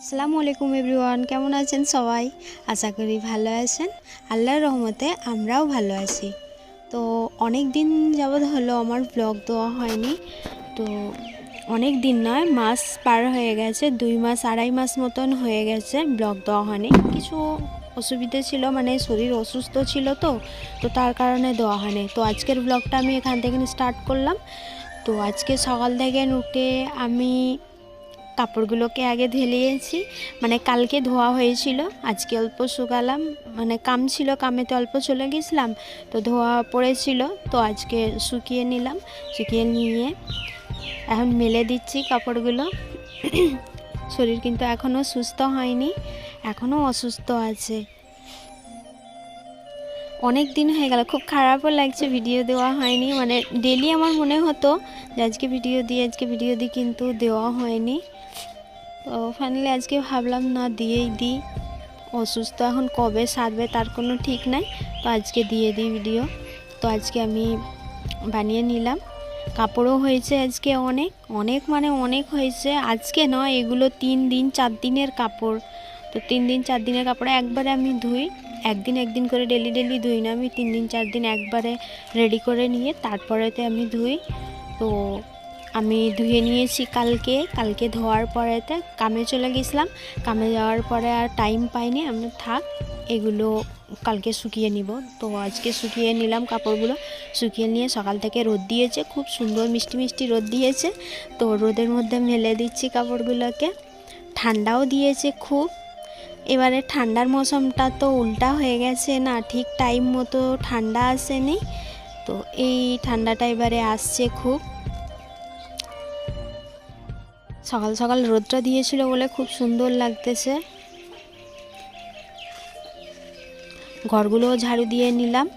আসসালামু আলাইকুম এভরিওয়ান, কেমন আছেন সবাই? আশা করি ভালো আছেন। আল্লাহর রহমতে আমরাও ভালো আছি। তো অনেক দিন যাবৎ হলো আমার ব্লগ দেওয়া হয়নি। তো অনেক দিন নয়, মাস পার হয়ে গেছে, 2 মাস 2.5 মাস মতন হয়ে গেছে ব্লগ দেওয়া হয়নি। কিছু অসুবিধে ছিল, মানে শরীর অসুস্থ ছিল, তো তার কারণে দেওয়া হয়নি। তো আজকের ব্লগটা আমি এখান থেকে স্টার্ট করলাম। তো আজকে সকাল থেকে উঠে আমি কাপড়গুলোকে আগে ধুলিয়েছি, মানে কালকে ধোয়া হয়েছিল, আজকে অল্প শুকালাম, মানে কাম ছিল, কামেতে অল্প চলে গেছিলাম, তো ধোয়া পড়েছিল, তো আজকে শুকিয়ে নিলাম। শুকিয়ে নিয়ে এখন মেলে দিচ্ছি কাপড়গুলো। শরীর কিন্তু এখনও সুস্থ হয়নি, এখনও অসুস্থ আছে। অনেক দিন হয়ে গেল, খুব খারাপও লাগছে ভিডিও দেওয়া হয়নি। মানে ডেলি আমার মনে হতো যে আজকে ভিডিও দিই, কিন্তু দেওয়া হয়নি। তো ফাইনালি আজকে ভাবলাম না দিয়েই দিই, অসুস্থ এখন কবে সারবে তার কোনো ঠিক নাই, তো আজকে দিয়ে দিই ভিডিও। তো আজকে আমি বানিয়ে নিলাম, কাপড়ও হয়েছে আজকে অনেক অনেক, মানে অনেক হয়েছে। আজকে নয়, এগুলো 3 দিন 4 দিনের কাপড়। তো 3 দিন 4 দিনের কাপড় একবারে আমি ধুই, একদিন করে ডেলি ধুই না আমি, 3 দিন 4 দিন একবারে রেডি করে নিয়ে তারপরেতে আমি ধুই। তো আমি ধুয়ে নিয়েছি কালকে ধোয়ার পরেতে কামে চলে গেছিলাম। কামে যাওয়ার পরে আর টাইম পাইনি, আমি থাক এগুলো কালকে শুকিয়ে নিব। তো আজকে শুকিয়ে নিলাম কাপড়গুলো। শুকিয়ে নিয়ে সকাল থেকে রোদ দিয়েছে, খুব সুন্দর মিষ্টি মিষ্টি রোদ দিয়েছে। তো রোদের মধ্যে মেলে দিচ্ছি কাপড়গুলোকে। ঠান্ডাও দিয়েছে খুব। এবারে ঠান্ডার মৌসুমটা তো উল্টা হয়ে গেছে না, ঠিক টাইম মতো ঠান্ডা আসেনি। তো এই ঠান্ডাটা এবারে আসছে খুব। সকাল সকাল রোদটা দিয়েছিল বলে খুব সুন্দর লাগতেছে। ঘরগুলোও ঝাড়ু দিয়ে নিলাম।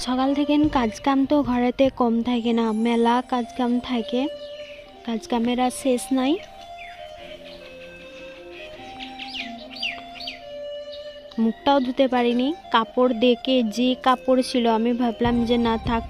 সকাল থেকে কাজকাম তো ঘরেতে কম থাকে না, মেলা কাজকাম থাকে, কাজকামের আর শেষ নাই। মুখটাও ধুতে পারিনি, কাপড় দেখে যে কাপড় ছিল আমি ভাবলাম যে না থাক,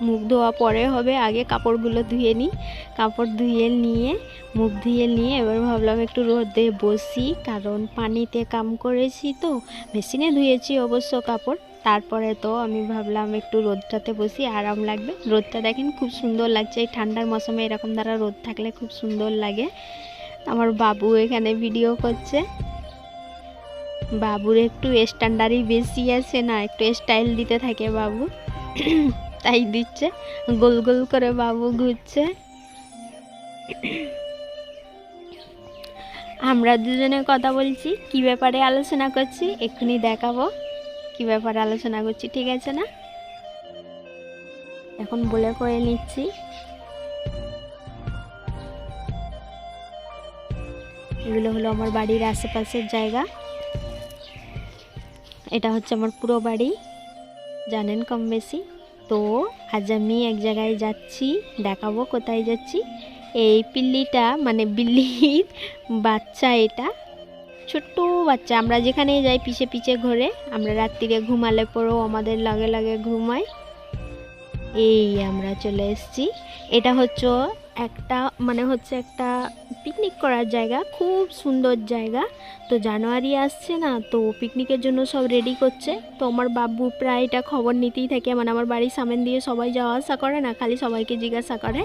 মুখ ধোয়া পরে হবে, আগে কাপড়গুলো ধুয়ে নিই। কাপড় ধুয়ে নিয়ে মুখ ধুয়ে নিয়ে এবার ভাবলাম একটু রোদে বসি, কারণ পানিতে কাম করেছি, তো মেশিনে ধুয়েছি অবশ্য কাপড়। তারপরে তো আমি ভাবলাম একটু রোদটাতে বসি, আরাম লাগবে। রোদটা দেখেন খুব সুন্দর লাগছে, এই ঠান্ডার মৌসুমে এরকম দ্বারা রোদ থাকলে খুব সুন্দর লাগে। আমার বাবু এখানে ভিডিও করছে। বাবুর একটু স্ট্যান্ডার্ডই বেশি আছে না, একটু স্টাইল দিতে থাকে বাবু, তাই দিচ্ছে। গোল গোল করে বাবু ঘুরছে। আমরা দুজনে কথা বলছি, কি ব্যাপারে আলোচনা করছি এক্ষুনি দেখাবো, কি ব্যাপারে আলোচনা করছি, ঠিক আছে না? এখন বলে করে নিচ্ছি। এগুলো হলো আমার বাড়ির আশেপাশের জায়গা। এটা হচ্ছে আমার পুরো বাড়ি, জানেন কম বেশি। তো আজ আমি এক জায়গায় যাচ্ছি, দেখাবো কোথায় যাচ্ছি। এই পিল্লিটা, মানে বিল্লির বাচ্চা, এটা ছোট্ট বাচ্চা। আমরা যেখানে যাই পিছে পিছে ঘোরে, আমরা রাত্রিরে ঘুমালে পরেও আমাদের লাগে লাগে ঘুমায়। এই আমরা চলে এসেছি। এটা হচ্ছে একটা পিকনিক করার জায়গা, খুব সুন্দর জায়গা। তো জানুয়ারি আসছে না, তো পিকনিকের জন্য সব রেডি করছে। তো আমার বাবু প্রায় এটা খবর নিতেই থাকে, মানে আমার বাড়ির সামনে দিয়ে সবাই যাওয়া আসা করে না, খালি সবাইকে জিজ্ঞাসা করে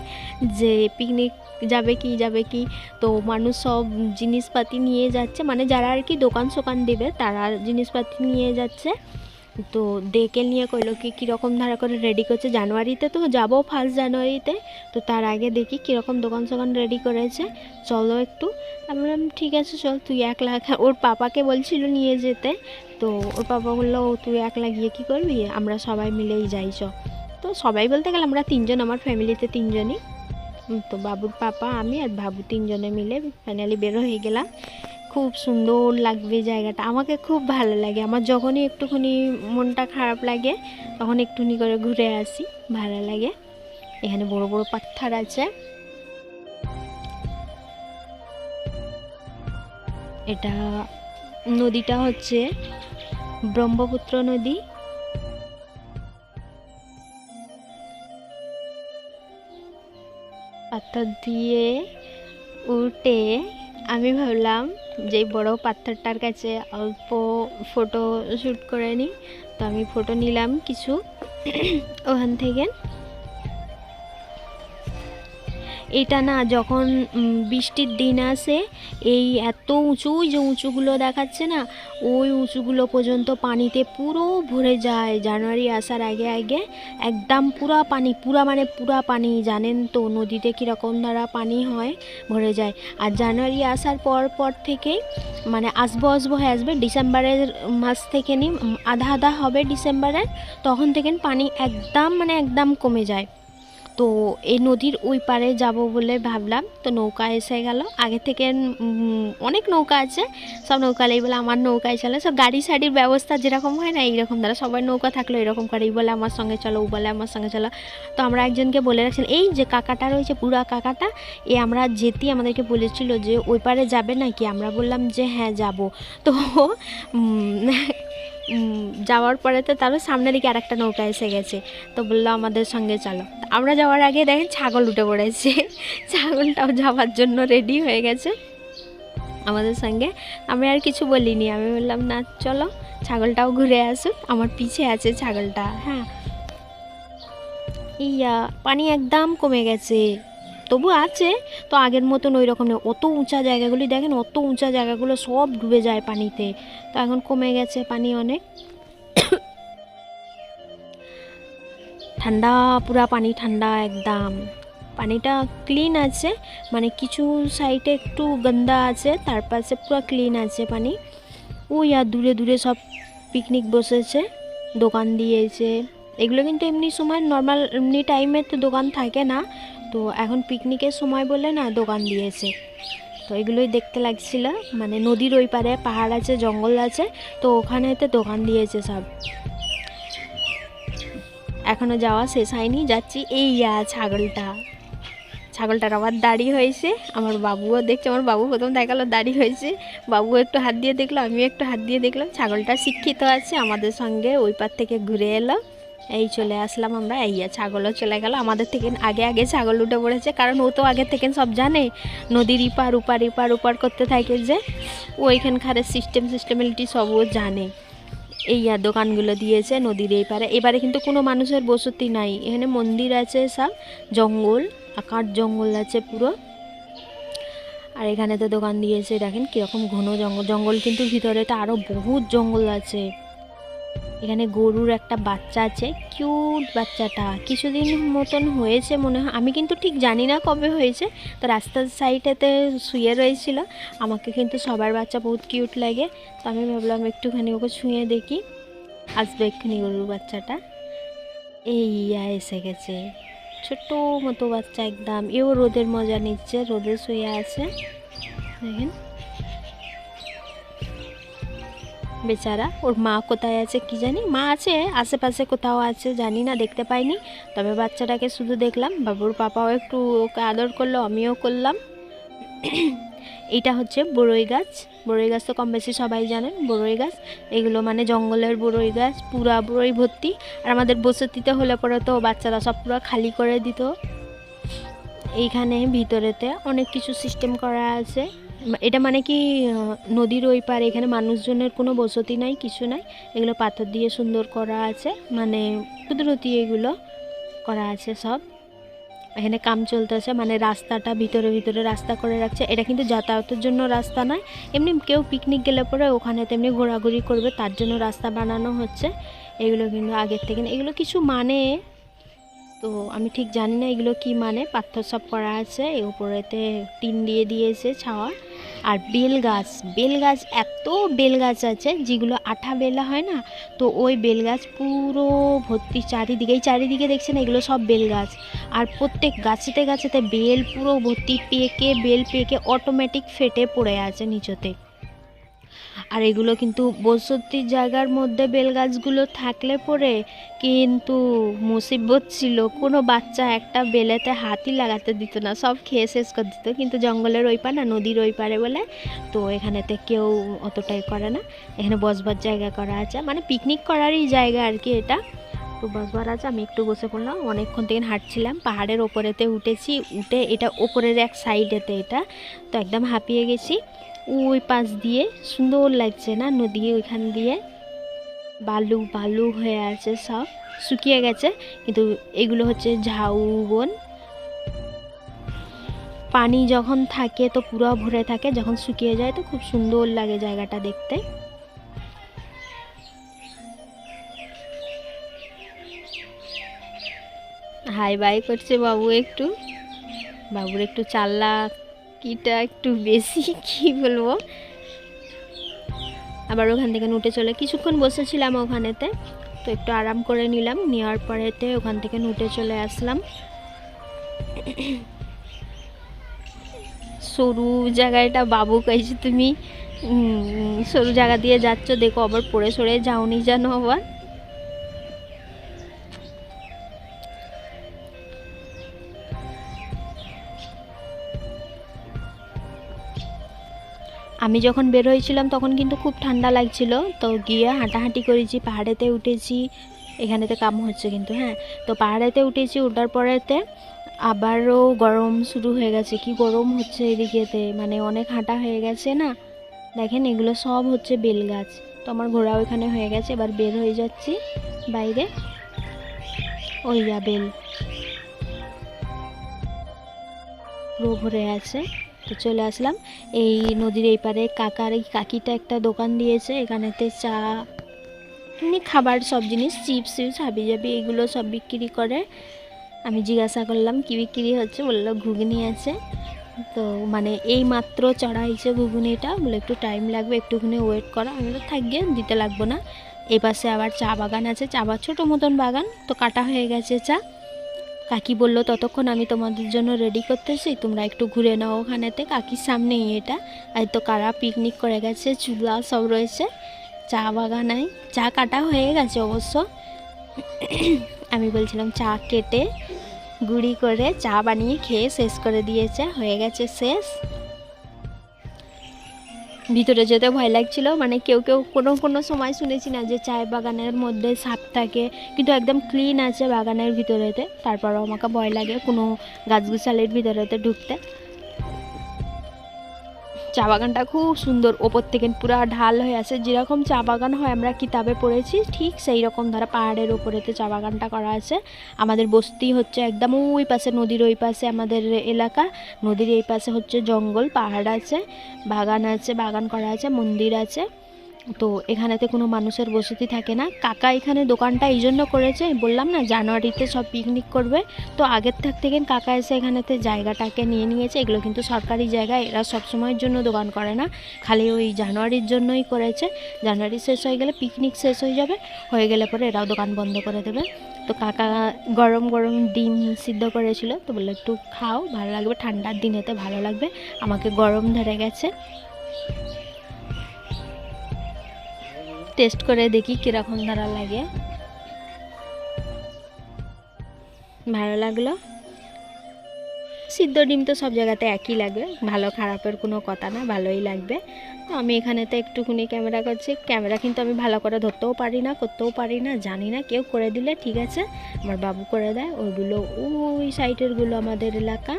যে পিকনিক যাবে কি। তো মানুষ সব জিনিসপাতি নিয়ে যাচ্ছে, মানে যারা আর কি দোকান সোকান দেবে তারা জিনিসপাতি নিয়ে যাচ্ছে। তো ডেকে নিয়ে কইলো কি কীরকম ধারা করে রেডি করছে। জানুয়ারিতে তো যাবো, 1 জানুয়ারিতে, তো তার আগে দেখি কীরকম দোকান সোকান রেডি করেছে, চলো একটু। আমি বললাম ঠিক আছে চল, তুই একলা, ওর পাপাকে বলছিল নিয়ে যেতে। তো ওর পাপা বললো তুই একলা গিয়ে কী করবি, আমরা সবাই মিলেই যাই চ। তো সবাই বলতে গেলে আমরা 3জন, আমার ফ্যামিলিতে 3জনই। তো বাবুর পাপা, আমি আর বাবু 3জনে মিলে ফাইনালি বের হয়ে গেলাম। খুব সুন্দর লাগবে জায়গাটা, আমাকে খুব ভালো লাগে। আমার যখনই একটুখানি মনটা খারাপ লাগে তখন একটুখানি করে ঘুরে আসি, ভালো লাগে। এখানে বড় বড় পাথর আছে। এটা নদীটা হচ্ছে ব্রহ্মপুত্র নদী। পাথর দিয়ে উঠে আমি ভাবলাম যে বড় পাথরটার কাছে অল্প ফটো শ্যুট করে নিই, তো আমি ফটো নিলাম কিছু ওখান থেকে। এটা না যখন বৃষ্টির দিন আসে, এই এত উঁচু, যে উঁচুগুলো দেখাচ্ছে না, ওই উঁচুগুলো পর্যন্ত পানিতে পুরো ভরে যায়। জানুয়ারি আসার আগে আগে একদম পুরা পানি, পুরা পানি। জানেন তো নদীতে কীরকম দ্বারা পানি হয়, ভরে যায়। আর জানুয়ারি আসার পর থেকে মানে আসবো হয়ে আসবে ডিসেম্বরের মাস থেকে আধা হবে ডিসেম্বরের, তখন থেকে পানি একদম কমে যায়। তো এই নদীর ওই পারে যাব বলে ভাবলাম, তো নৌকা এসে গেল। আগে থেকে অনেক নৌকা আছে, সব নৌকা নেই বলে আমার নৌকায় চলে। সব গাড়ি সাড়ির ব্যবস্থা যেরকম হয় না, এইরকম দ্বারা সবাই নৌকা থাকলো এরকম করে, এই বলে আমার সঙ্গে চলো, ও বলে আমার সঙ্গে চলো। তো আমরা একজনকে বলে রাখছিলাম, এই যে কাকাটা রয়েছে, বুড়া কাকাটা, আমরা যেতেই আমাদেরকে বলেছিল যে ওই পারে যাবে নাকি। আমরা বললাম যে হ্যাঁ যাব। তো যাওয়ার পরে তো তারও সামনের দিকে আরেকটা নৌকা এসে গেছে, তো বললো আমাদের সঙ্গে চলো। আমরা যাওয়ার আগে দেখেন ছাগল উঠে পড়েছে, ছাগলটাও যাওয়ার জন্য রেডি হয়ে গেছে আমাদের সঙ্গে। আমি আর কিছু বলিনি, আমি বললাম না চলো ছাগলটাও ঘুরে আসুক, আমার পিছে আছে ছাগলটা। হ্যাঁ, পানি একদম কমে গেছে, তবু আছে, তো আগের মতন ওই রকম নেই। অত উঁচা জায়গাগুলি দেখেন, অত উঁচা জায়গাগুলো সব ডুবে যায় পানিতে, তো এখন কমে গেছে পানি অনেক। ঠান্ডা, পুরা পানি ঠান্ডা একদম। পানিটা ক্লিন আছে, মানে কিছু সাইডে একটু গন্দা আছে, তার পাশে পুরো ক্লিন আছে পানি। দূরে দূরে সব পিকনিক বসেছে, দোকান দিয়েছে। এগুলো কিন্তু এমনি সময় নর্মাল এমনি টাইমে তো দোকান থাকে না, তো এখন পিকনিকের সময় বলে না দোকান দিয়েছে। তো এগুলোই দেখতে লাগছিল, মানে নদীর ওই পারে পাহাড় আছে, জঙ্গল আছে, তো ওখানেতে দোকান দিয়েছে সব। এখনও যাওয়া শেষ হয়নি, যাচ্ছি। ছাগলটার আবার দাড়ি হয়েছে, আমার বাবুও দেখছে। আমার বাবু প্রথম দেখালো দাড়ি হয়েছে, বাবু একটু হাত দিয়ে দেখলো, আমিও একটু হাত দিয়ে দেখলাম। ছাগলটা শিক্ষিত আছে, আমাদের সঙ্গে ওই পার থেকে ঘুরে এলো। এই চলে আসলাম আমরা। ছাগলও চলে গেল আমাদের থেকে আগে ছাগল উঠে পড়েছে, কারণ ও তো আগে থেকে সব জানে, নদীর ইপার করতে থাকে, যে ও এখানকার সিস্টেমিলিটি সব ও জানে। দোকানগুলো দিয়েছে নদীর এই পারে। এবারে কিন্তু কোনো মানুষের বসতি নাই, এখানে মন্দির আছে, সব জঙ্গল, কাঠ জঙ্গল আছে পুরো। আর এখানে তো দোকান দিয়েছে, দেখেন কীরকম ঘন জঙ্গল কিন্তু ভিতরে তো আরও বহুত জঙ্গল আছে। এখানে গরুর একটা বাচ্চা আছে, কিউট বাচ্চাটা, কিছুদিন মতন হয়েছে মনে হয়, আমি কিন্তু ঠিক জানি না কবে হয়েছে। তো রাস্তার সাইডেতে শুয়ে রয়েছিল, আমাকে কিন্তু সবার বাচ্চা বহুত কিউট লাগে, তো আমি ভাবলাম একটুখানি ওকে ছুঁয়ে দেখি, আসবে এক্ষুনি গরুর বাচ্চাটা। এসে গেছে, ছোট্ট মতো বাচ্চা একদম। এও রোদের মজা নিচ্ছে, রোদে শুয়ে আছে, দেখেন বেচারা। ওর মা কোথায় আছে কি জানি, মা আছে আশেপাশে কোথাও আছে, জানি না, দেখতে পাইনি। তবে বাচ্চাটাকে শুধু দেখলাম, বাবুর পাপাও একটু ওকে আদর করলো, আমিও করলাম। এইটা হচ্ছে বড়ই গাছ তো কম বেশি সবাই জানেন, বড়ই গাছ। এগুলো মানে জঙ্গলের বড়ই গাছ, পুরা বড়ই ভর্তি। আর আমাদের বসতিতে হলে পরে তো বাচ্চারা সব পুরো খালি করে দিত। এইখানে ভিতরেতে অনেক কিছু সিস্টেম করা আছে। এটা মানে কি নদীর ওই পারে, এখানে মানুষজনের কোনো বসতি নাই, কিছু নাই। এগুলো পাথর দিয়ে সুন্দর করা আছে, মানে কুদরতি এগুলো করা আছে সব। এখানে কাম চলতেছে, মানে রাস্তাটা ভিতরে রাস্তা করে রাখছে। এটা কিন্তু যাতায়াতের জন্য রাস্তা নয়, এমনি কেউ পিকনিক গেলে পরে ওখানে তেমনি ঘোরাঘুরি করবে, তার জন্য রাস্তা বানানো হচ্ছে। এগুলো কিন্তু আগের থেকে, এগুলো কিছু মানে, তো আমি ঠিক জানি না এগুলো কি মানে। পাথর সব করা আছে, এই উপরেতে টিন দিয়ে দিয়েছে ছাওয়া। আর বেল গাছ, এত বেল গাছ আছে যেগুলো আঠা বেলা হয় না, তো ওই বেল গাছ পুরো ভর্তি চারিদিকে দেখছেন, এগুলো সব বেল গাছ। আর প্রত্যেক গাছেতে বেল পুরো ভর্তি, বেল পেকে অটোমেটিক ফেটে পড়ে আছে নিচতে। আর এগুলো কিন্তু বসতির জায়গার মধ্যে বেলগাছগুলো থাকলে পরে কিন্তু মুসিবত ছিল, কোনো বাচ্চা একটা বেলেতে হাতই লাগাতে দিত না, সব খেয়ে শেষ করে দিত। কিন্তু জঙ্গলের ওই পার না, নদীর ওই পারে বলে তো এখানেতে কেউ অতটাই করে না। এখানে বসবার জায়গা করা আছে, মানে পিকনিক করারই জায়গা আর কি এটা। তো বসবার আছে, আমি একটু বসে পড়লাম, অনেকক্ষণ থেকে হাঁটছিলাম, পাহাড়ের ওপরেতে উঠেছি, উঠে এটা ওপরের এক সাইডেতে এটা, তো একদম হাঁপিয়ে গেছি। ওই পাশ দিয়ে সুন্দর লাগছে না নদী, ওইখান দিয়ে বালু বালু হয়ে আছে, সব শুকিয়ে গেছে, কিন্তু এগুলো হচ্ছে ঝাউবন। পানি যখন থাকে তো পুরো ভরে থাকে, যখন শুকিয়ে যায় তো খুব সুন্দর লাগে জায়গাটা দেখতে। হাই বাই করছে বাবু, একটু বাবুর একটু চালাকিটা একটু বেশি, কি বলবো। আবার ওখান থেকে উঠে চলে, কিছুক্ষণ বসেছিলাম ওখানেতে, তো একটু আরাম করে নিলাম, নেওয়ার পরেতে ওখান থেকে উঠে চলে আসলাম। সরু জায়গাটা বাবু কইছে তুমি সরু জায়গা দিয়ে যাচ্ছ, দেখো আবার পড়ে সরে যাওনি যেন আবার। আমি যখন বের হয়েছিলাম তখন কিন্তু খুব ঠান্ডা লাগছিল, তো গিয়ে হাঁটাহাঁটি করেছি, পাহাড়েতে উঠেছি। এখানেতে কাম হচ্ছে কিন্তু, হ্যাঁ, তো পাহাড়েতে উঠেছি, ওঠার পরেতে আবারও গরম শুরু হয়ে গেছে, কি গরম হচ্ছে এদিকেতে, মানে অনেক হাঁটা হয়ে গেছে না। দেখেন এগুলো সব হচ্ছে বেল গাছ, তো আমার ঘোরা ওইখানে হয়ে গেছে, এবার বের হয়ে যাচ্ছি বাইরে। ওই যা বেল পুরো ভরে আছে, তো চলে আসলাম। এই নদীর এই পারে কাকার এই কাকিটা একটা দোকান দিয়েছে, এখানেতে চা, এমনি খাবার সব জিনিস, চিপস টিপস হাবি জাবি এগুলো সব বিক্রি করে। আমি জিজ্ঞাসা করলাম কি বিক্রি হচ্ছে, বললো ঘুগনি আছে। তো মানে এই মাত্র চড়া হয়েছে ঘুগনিটা, বলে একটু টাইম লাগবে, একটুখানি ওয়েট করা। আমি তো থাকবে, দিতে লাগবো না। এই পাশে আবার চা বাগান আছে, চা বা ছোটো মতন বাগান, তো কাটা হয়ে গেছে চা। কাকি বলল ততক্ষণ আমি তোমাদের জন্য রেডি করতেছি, তোমরা একটু ঘুরে নাও ওখানেতে, কাকির সামনেই এটা। আর তো কারা পিকনিক করে গেছে, চুলা সব রয়েছে, চা বাগানায় চা কাটা হয়ে গেছে অবশ্য। আমি বলছিলাম চা কেটে গুঁড়ি করে চা বানিয়ে খেয়ে শেষ করে দিয়েছে, হয়ে গেছে শেষ। ভিতরে যেতে ভয় লাগছিল, মানে কেউ কেউ কোনো সময় শুনেছি না যে চায় বাগানের মধ্যে সাপ থাকে, কিন্তু একদম ক্লিন আছে বাগানের ভিতরেতে, তারপরও আমাকে ভয় লাগে কোনো গাছগুছালির ভিতরেতে ঢুকতে। চা বাগানটা খুব সুন্দর, ওপর থেকে পুরো ঢাল হয়ে আছে, যেরকম চা বাগান হয় আমরা কিতাবে পড়েছি ঠিক সেই রকম ধারা পাহাড়ের ওপরেতে চা বাগানটা করা আছে। আমাদের বস্তি হচ্ছে একদম ওই পাশে, নদীর ওই পাশে আমাদের এলাকা, নদীর এই পাশে হচ্ছে জঙ্গল, পাহাড় আছে, বাগান আছে, বাগান করা আছে, মন্দির আছে। তো এখানেতে কোনো মানুষের বসতি থাকে না। কাকা এখানে দোকানটা এই জন্য করেছে, বললাম না জানুয়ারিতে সব পিকনিক করবে, তো আগের থেকে কাকা এসে এখানেতে জায়গাটাকে নিয়ে নিয়েছে। এগুলো কিন্তু সরকারি জায়গা, এরা সব সময়ের জন্য দোকান করে না, খালি ওই জানুয়ারির জন্যই করেছে। জানুয়ারি শেষ হয়ে গেলে পিকনিক শেষ হয়ে গেলে পরে এরাও দোকান বন্ধ করে দেবে। তো কাকা গরম গরম ডিম সিদ্ধ করেছিল, তো বললো একটু খাও, ভালো লাগবে, ঠান্ডার দিনেতে ভালো লাগবে। আমাকে গরম ধরে গেছে, টেস্ট করে দেখি কীরকম ধারা লাগে। ভালো লাগলো। সিদ্ধ ডিম তো সব জায়গাতে একই লাগবে, ভালো খারাপের কোনো কথা না, ভালোই লাগবে। তো আমি এখানেতে একটুখানি ক্যামেরা করছি, ক্যামেরা কিন্তু আমি ভালো করে ধরতেও পারি না, করতেও পারি না, জানি না, কেউ করে দিলে ঠিক আছে, আমার বাবু করে দেয় ওইগুলো। ওই সাইডেরগুলো আমাদের এলাকা,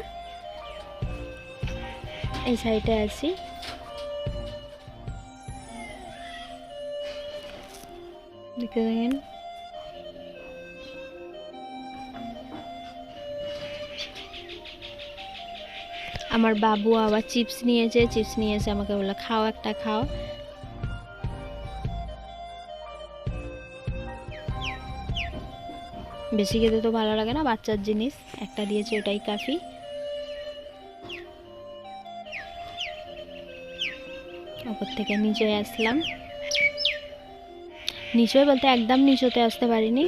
এই সাইডে আছি। দেখতে দেখেন আমার বাবু আবার চিপস নিয়েছে, আমাকে বললো খাও, একটা খাও। বেশি খেতে তো ভালো লাগে না, বাচ্চার জিনিস, একটা দিয়েছে ওটাই কাফি। ওপর থেকে নিচে আসলাম, নিচে বলতে একদম নিচেতে আসতে পারিনি,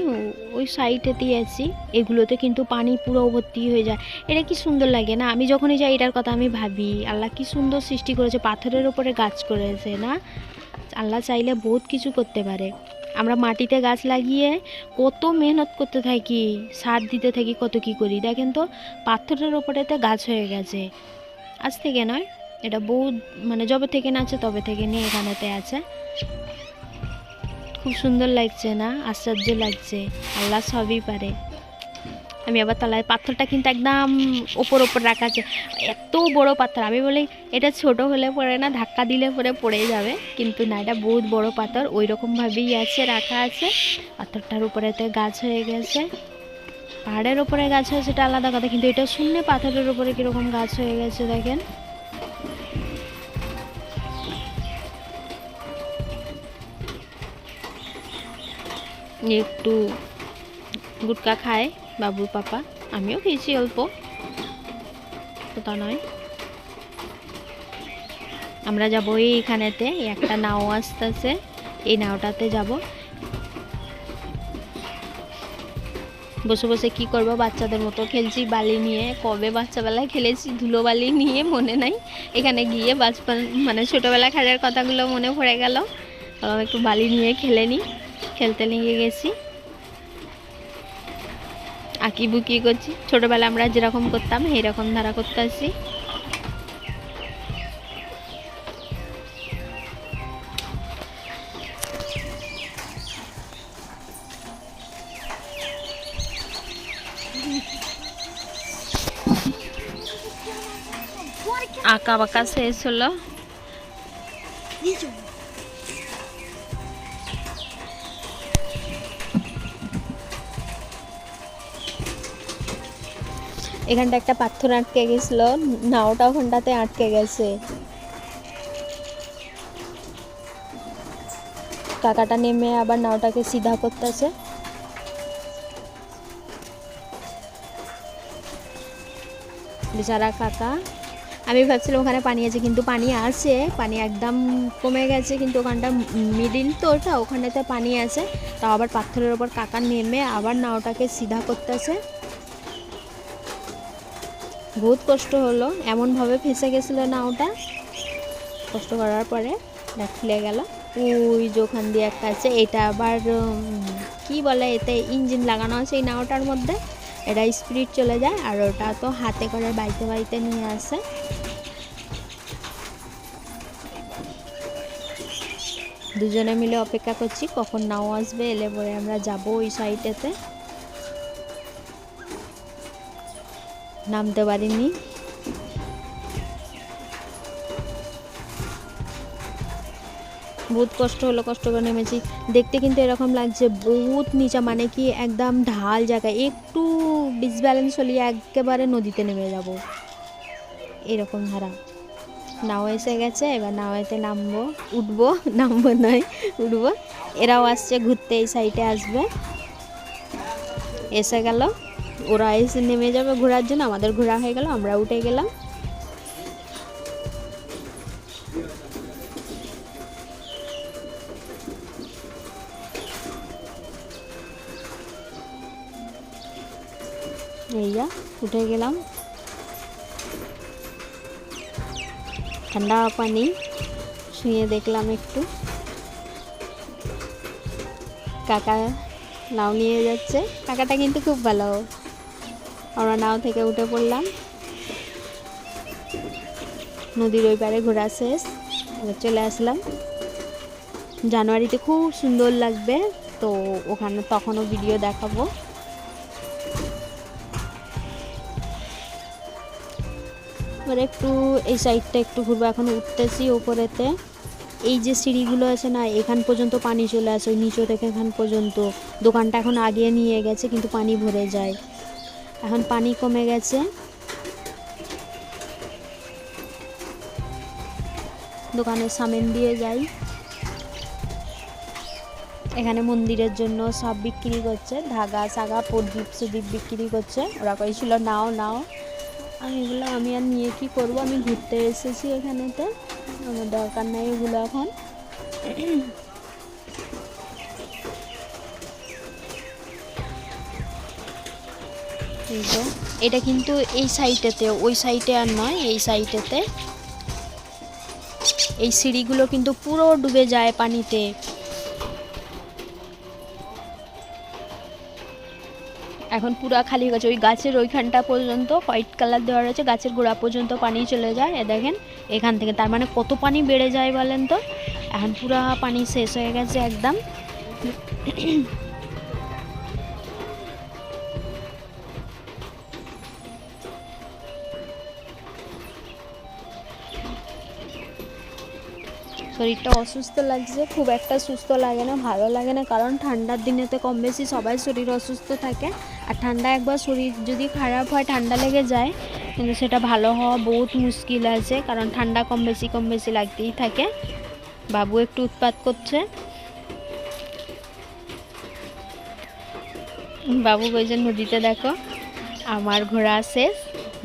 ওই সাইডেতেই আছি। এগুলোতে কিন্তু পানি পুরো ভর্তি হয়ে যায়, এটা কি সুন্দর লাগে না। আমি যখনই যাই এটার কথা আমি ভাবি, আল্লাহ কি সুন্দর সৃষ্টি করেছে, পাথরের ওপরে গাছ করেছে না, আল্লাহ চাইলে বহুত কিছু করতে পারে। আমরা মাটিতে গাছ লাগিয়ে কত মেহনত করতে থাকি, সার দিতে থাকি, কত কি করি। দেখেন তো পাথরের ওপরেতে গাছ হয়ে গেছে, আজ থেকে নয়, এটা বহুত মানে যবে থেকে না আছে তবে থেকে নিয়ে এখানেতে আছে। খুব সুন্দর লাগছে না? আশ্চর্য লাগছে, আল্লাহ সবই পারে। আমি আবার তলায় পাথরটা কিন্তু একদম ওপর রাখা আছে, এত বড় পাথর। আমি বলি এটা ছোট হলে পরে না ধাক্কা দিলে পরে পড়ে যাবে, কিন্তু না, এটা বহুত বড় পাথর, ওই রকমভাবেই আছে, রাখা আছে। পাথরটার উপরেতে গাছ হয়ে গেছে। পাহাড়ের ওপরে গাছ হয় সেটা আলাদা কথা, কিন্তু এটা শূন্য পাথরের উপরে কীরকম গাছ হয়ে গেছে দেখেন। একটু গুটকা খায় বাবুর পাপা, আমিও খেয়েছি অল্প, তো তা নয়। আমরা যাবো এইখানেতে, একটা নাও আসতেছে, এই নাওটাতে যাব। বসে বসে কি করব, বাচ্চাদের মতো খেলছি বালি নিয়ে। কবে বাচ্চাবেলায় খেলেছি ধুলো বালি নিয়ে মনে নাই, এখানে গিয়ে বাচপন মানে ছোটোবেলা খেলার কথাগুলো মনে পড়ে গেল। একটু বালি নিয়ে খেলে নিই, খেলতে লেগে গেছি, আঁকি বুকি করছি। ছোটোবেলা আমরা যেরকম করতাম এইরকম ধারা করতে আসি। আঁকা বাঁকা শেষ হলো। এখানটা একটা পাথর আটকে গেছিল, নাওটা ওখানটাতে আটকে গেছে। কাকাটা নেমে আবার নাওটাকে সিধা করতেছে। বেচারা কাকা, আমি ভাবছিলাম ওখানে পানি আছে, কিন্তু পানি আছে, পানি একদম কমে গেছে, কিন্তু ওখানটা মিডিল তো ওটা, ওখানেতে পানি আছে। তাও আবার পাথরের ওপর কাকা নেমে আবার নাওটাকে সিধা করতেছে। বহুত কষ্ট হলো, এমনভাবে ফেঁসে গেছিলো নাওটা। কষ্ট করার পরে খুলে গেল। ওই যে ওখান দিয়ে একটা আছে, এটা আবার কি বলে, এতে ইঞ্জিন লাগানো আছে এই নাওটার মধ্যে, এটা স্পিড চলে যায়। আর ওটা তো হাতে করে বাইতে বাইতে নিয়ে আসে। দুজনে মিলে অপেক্ষা করছি কখন নাও আসবে, এলে পরে আমরা যাবো ওই সাইডেতে। নামতে পারিনি, বহুত কষ্ট হলো, কষ্ট করে নেমেছি। দেখতে কিন্তু এরকম লাগছে বহুত নিচা, মানে কি একদম ঢাল জায়গায়, একটু ডিসব্যালেন্স হলে একেবারে নদীতে নেমে যাব, এরকম ধারা। নাও এসে গেছে, এবার নাওয়েতে নামবো, উঠবো, নামবো নয় উঠবো। এরাও আসছে ঘুরতে, এই সাইডে আসবে, এসে গেল। ওরা এসে নেমে যাবে ঘোরার জন্য, আমাদের ঘোরা হয়ে গেল, আমরা উঠে গেলাম। এই যা উঠে গেলাম। ঠান্ডা পানি শুয়ে দেখলাম একটু। কাকা নাও নিয়ে যাচ্ছে, কাকাটা কিন্তু খুব ভালো। আমরা নাও থেকে উঠে পড়লাম, নদীর ওই পারে ঘোরা শেষ, এবার চলে আসলাম। জানুয়ারিতে খুব সুন্দর লাগবে, তো ওখানে তখনও ভিডিও দেখাবো। এবার একটু এই সাইডটা একটু ঘুরবো, এখন উঠতেছি উপরেতে। এই যে সিঁড়িগুলো আছে না, এখান পর্যন্ত পানি চলে আসে, ওই নিচে থেকে এখান পর্যন্ত। দোকানটা এখন আগিয়ে নিয়ে গেছে, কিন্তু পানি ভরে যায়, এখন পানি কমে গেছে। দোকানের সামনে দিয়ে যাই। এখানে মন্দিরের জন্য সব বিক্রি করছে, ধাগা সাগা প্রদীপ সুদীপ বিক্রি করছে। ওরা কইছিল নাও নাও, আমি বললাম আমি আর নিয়ে কি করব, আমি ঘুরতে এসেছি এখানেতে, আমার দরকার নেই এগুলো এখন। এটা কিন্তু এই সাইডেতে, ওই সাইডে আর নয়, এই সাইডেতে। এই সিঁড়িগুলো কিন্তু পুরো ডুবে যায় পানিতে। এখন পুরো খালি হয়ে গেছে, ওই গাছের ওইখানটা পর্যন্ত হোয়াইট কালার দেওয়া রয়েছে, গাছের গোড়া পর্যন্ত পানি চলে যায়। দেখেন এখান থেকে, তার মানে কত পানি বেড়ে যায় বলেন তো। এখন পুরো পানি শেষ হয়ে গেছে একদম। শরীরটা অসুস্থ লাগছে, খুব একটা সুস্থ লাগে না, ভালো লাগে না, কারণ ঠান্ডার দিনেতে কম বেশি সবাই শরীর অসুস্থ থাকে। আর ঠান্ডা একবার শরীর যদি খারাপ হয়, ঠান্ডা লেগে যায়, কিন্তু সেটা ভালো হওয়া বহুত মুশকিল আছে, কারণ ঠান্ডা কম বেশি লাগতেই থাকে। বাবু একটু উৎপাত করছে, বাবু বলছে নদীতে দেখো। আমার ঘোরা শেষ,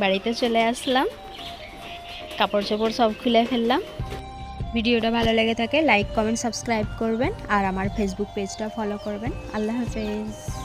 বাড়িতে চলে আসলাম, কাপড় চোপড় সব খুলে ফেললাম। ভিডিওটা ভালো লেগে থাকে লাইক কমেন্ট সাবস্ক্রাইব করবেন, আর আমার ফেসবুক পেজটা ফলো করবেন। আল্লাহ হাফেজ।